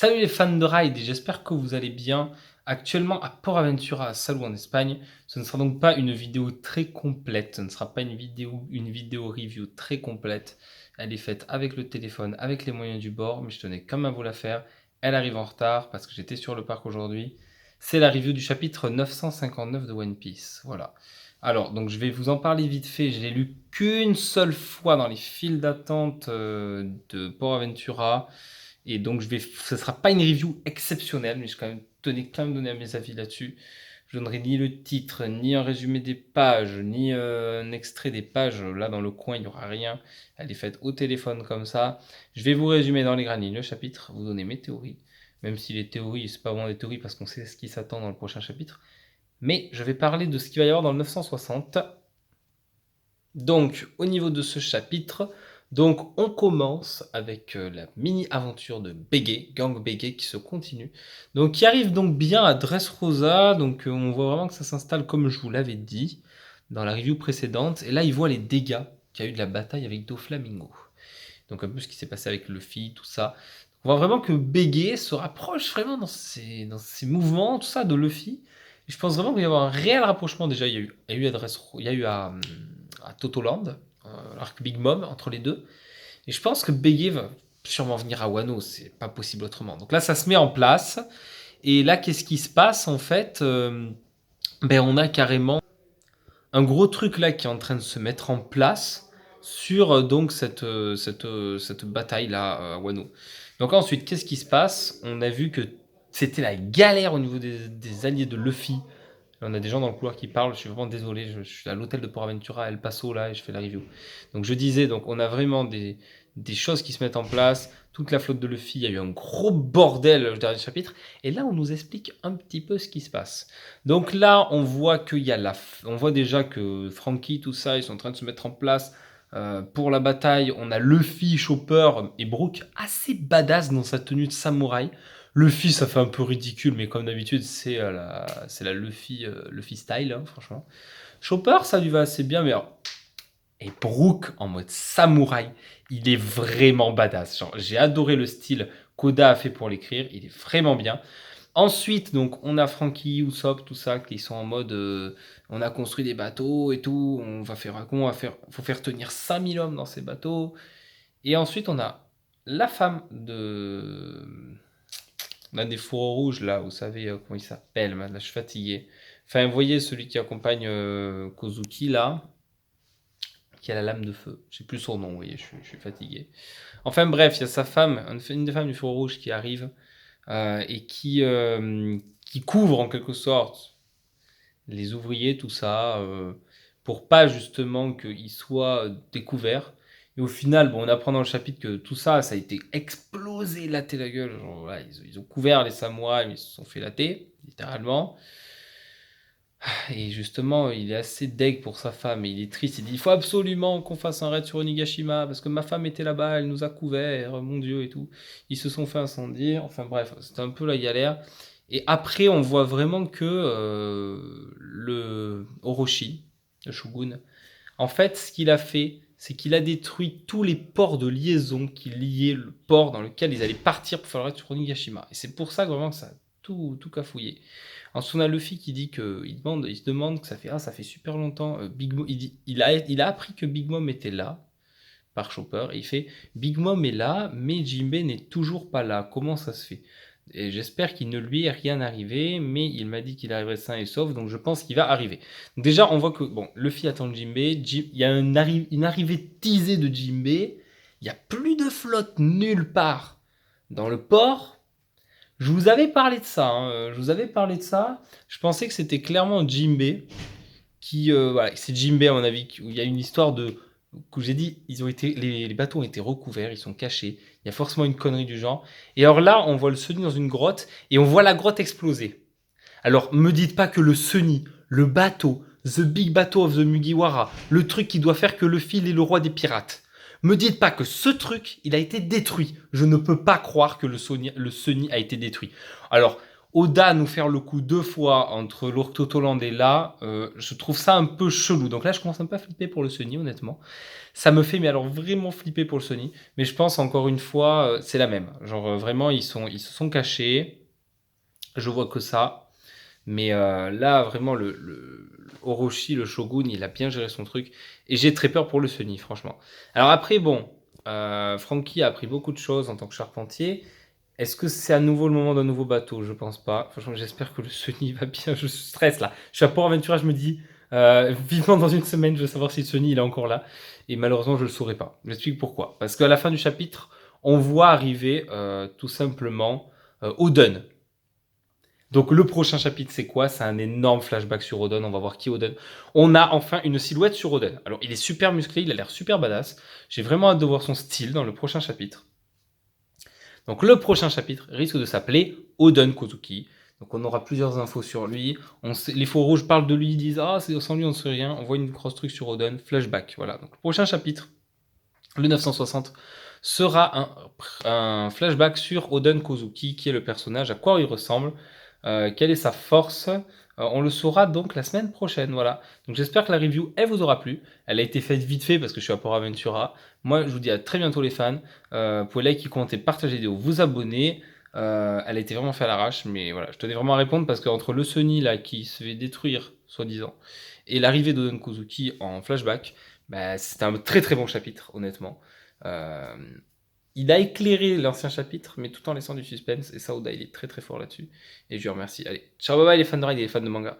Salut les fans de ride, et j'espère que vous allez bien. Actuellement à Port Aventura, à Salou en Espagne. Ce ne sera donc pas une vidéo très complète, ce ne sera pas une vidéo review très complète. Elle est faite avec le téléphone, avec les moyens du bord, mais je tenais quand même à vous la faire. Elle arrive en retard parce que j'étais sur le parc aujourd'hui. C'est la review du chapitre 959 de One Piece. Voilà. Alors, donc je vais vous en parler vite fait. Je l'ai lu qu'une seule fois dans les files d'attente de Port Aventura. Et donc, ce ne sera pas une review exceptionnelle, mais je tenais quand même donner mes avis là-dessus. Je donnerai ni le titre, ni un résumé des pages, ni un extrait des pages. Là, dans le coin, il n'y aura rien. Elle est faite au téléphone comme ça. Je vais vous résumer dans les grandes lignes le chapitre, vous donner mes théories. Même si les théories, c'est pas vraiment des théories parce qu'on sait ce qui s'attend dans le prochain chapitre. Mais je vais parler de ce qu'il va y avoir dans le 960. Donc, au niveau de ce chapitre, donc on commence avec la mini-aventure de Bege, Gang Bege qui se continue. Donc, qui arrive donc bien à Dressrosa. Donc, on voit vraiment que ça s'installe comme je vous l'avais dit dans la review précédente. Et là, il voit les dégâts qu'il y a eu de la bataille avec Doflamingo. Donc, un peu ce qui s'est passé avec Luffy, tout ça. On voit vraiment que Bege se rapproche vraiment dans ses mouvements, tout ça, de Luffy. Et je pense vraiment qu'il va y avoir un réel rapprochement. Déjà, il y a eu à Totoland, l'arc Big Mom entre les deux. Et je pense que Bege va sûrement venir à Wano, c'est pas possible autrement. Donc là, ça se met en place. Et là, qu'est-ce qui se passe en fait on a carrément un gros truc là qui est en train de se mettre en place sur donc cette bataille là à Wano. Donc ensuite, qu'est-ce qui se passe? On a vu que c'était la galère au niveau des alliés de Luffy. On a des gens dans le couloir qui parlent, je suis vraiment désolé, je suis à l'hôtel de Port Aventura, El Paso là, et je fais la review. Donc je disais, donc on a vraiment des choses qui se mettent en place, toute la flotte de Luffy, il y a eu un gros bordel le dernier chapitre, et là on nous explique un petit peu ce qui se passe. Donc là on voit on voit déjà que Franky, tout ça, ils sont en train de se mettre en place pour la bataille. On a Luffy, Chopper et Brook assez badass dans sa tenue de samouraï. Luffy, ça fait un peu ridicule, mais comme d'habitude, c'est la Luffy style, hein, franchement. Chopper, ça lui va assez bien, mais et Brook en mode samouraï, il est vraiment badass. Genre, j'ai adoré le style qu'Oda a fait pour l'écrire, il est vraiment bien. Ensuite, donc, on a Franky, Usopp, tout ça, qui sont en mode on a construit des bateaux et tout, faut faire tenir 5000 hommes dans ces bateaux. Et ensuite, on a la femme de l'un des fourreaux rouges, là, vous savez comment il s'appelle, là, je suis fatigué. Enfin, vous voyez celui qui accompagne Kozuki, là, qui a la lame de feu. Je sais plus son nom, vous voyez, je suis fatigué. Enfin bref, il y a sa femme, une des femmes du fourreau rouge qui arrive et qui couvre en quelque sorte les ouvriers, tout ça, pour pas justement qu'ils soient découverts. Et au final, bon, on apprend dans le chapitre que tout ça, ça a été explosé, laté la gueule. Genre, voilà, ils ont couvert les samouraïs, mais ils se sont fait latter, littéralement. Et justement, il est assez deg pour sa femme, et il est triste. Il dit, il faut absolument qu'on fasse un raid sur Onigashima, parce que ma femme était là-bas, elle nous a couverts, mon Dieu, et tout. Ils se sont fait incendier. Enfin bref, c'était un peu la galère. Et après, on voit vraiment que le Orochi, le shogun, en fait, ce qu'il a fait, c'est qu'il a détruit tous les ports de liaison qui liaient le port dans lequel ils allaient partir pour faire le raid sur Onigashima. Et c'est pour ça que vraiment que ça a tout cafouillé. Ensuite, on a Luffy qui dit que il se demande que ça fait super longtemps. Big Mom, il a appris que Big Mom était là par Chopper et il fait Big Mom est là, mais Jinbei n'est toujours pas là. Comment ça se fait? Et j'espère qu'il ne lui est rien arrivé, mais il m'a dit qu'il arriverait sain et sauf, donc je pense qu'il va arriver. Donc déjà, on voit que bon, Luffy attend Jinbei. Il y a une arrivée teasée de Jinbei. Il n'y a plus de flotte nulle part dans le port. Je vous avais parlé de ça, hein, je vous avais parlé de ça. Je pensais que c'était clairement Jinbei qui, voilà, c'est Jinbei à mon avis, où il y a une histoire de, que j'ai dit, les bateaux ont été recouverts, ils sont cachés. Il y a forcément une connerie du genre. Et alors là, on voit le Sunny dans une grotte et on voit la grotte exploser. Alors, me dites pas que le Sunny, le bateau, The Big Bateau of the Mugiwara, le truc qui doit faire que Luffy est le roi des pirates. Me dites pas que ce truc, il a été détruit. Je ne peux pas croire que le Sunny a été détruit. Alors, Oda nous faire le coup 2 fois entre l'Orc Totoland et là, je trouve ça un peu chelou. Donc là, je commence un peu à flipper pour le Sunny, honnêtement. Ça me fait, mais alors vraiment flipper pour le Sunny. Mais je pense encore une fois, c'est la même. Genre vraiment, ils se sont cachés. Je vois que ça. Mais là, vraiment, le Orochi, le Shogun, il a bien géré son truc. Et j'ai très peur pour le Sunny, franchement. Alors après, bon, Frankie a appris beaucoup de choses en tant que charpentier. Est-ce que c'est à nouveau le moment d'un nouveau bateau? Je pense pas. Franchement, j'espère que le Sunny va bien. Je stresse là. Je suis à Port Aventura, je me dis, vivement dans une semaine, je veux savoir si le Sunny il est encore là. Et malheureusement, je le saurai pas. Je m'explique pourquoi. Parce qu'à la fin du chapitre, on voit arriver tout simplement Oden. Donc le prochain chapitre, c'est quoi? C'est un énorme flashback sur Oden. On va voir qui est Oden. On a enfin une silhouette sur Oden. Alors, il est super musclé, il a l'air super badass. J'ai vraiment hâte de voir son style dans le prochain chapitre. Donc le prochain chapitre risque de s'appeler Oden Kozuki. Donc on aura plusieurs infos sur lui. Les faux rouges parlent de lui, ils disent ah c'est sans lui on ne sait rien. On voit une grosse truc sur Oden, flashback. Voilà. Donc le prochain chapitre, le 960, sera un flashback sur Oden Kozuki, qui est le personnage, à quoi il ressemble, quelle est sa force. On le saura donc la semaine prochaine, voilà. Donc j'espère que la review, elle vous aura plu. Elle a été faite vite fait parce que je suis à Port Aventura. Moi, je vous dis à très bientôt les fans. Vous pouvez liker, commenter, partager la vidéo, vous abonner. Elle a été vraiment faite à l'arrache, mais voilà, je tenais vraiment à répondre parce qu'entre le Sunny là qui se fait détruire, soi-disant, et l'arrivée d'Oden Kozuki en flashback, bah, c'était un très très bon chapitre, honnêtement. Euh, il a éclairé l'ancien chapitre, mais tout en laissant du suspense, et ça, Oda, il est très très fort là-dessus. Et je lui remercie. Allez, ciao, bye bye les fans de ride et les fans de manga.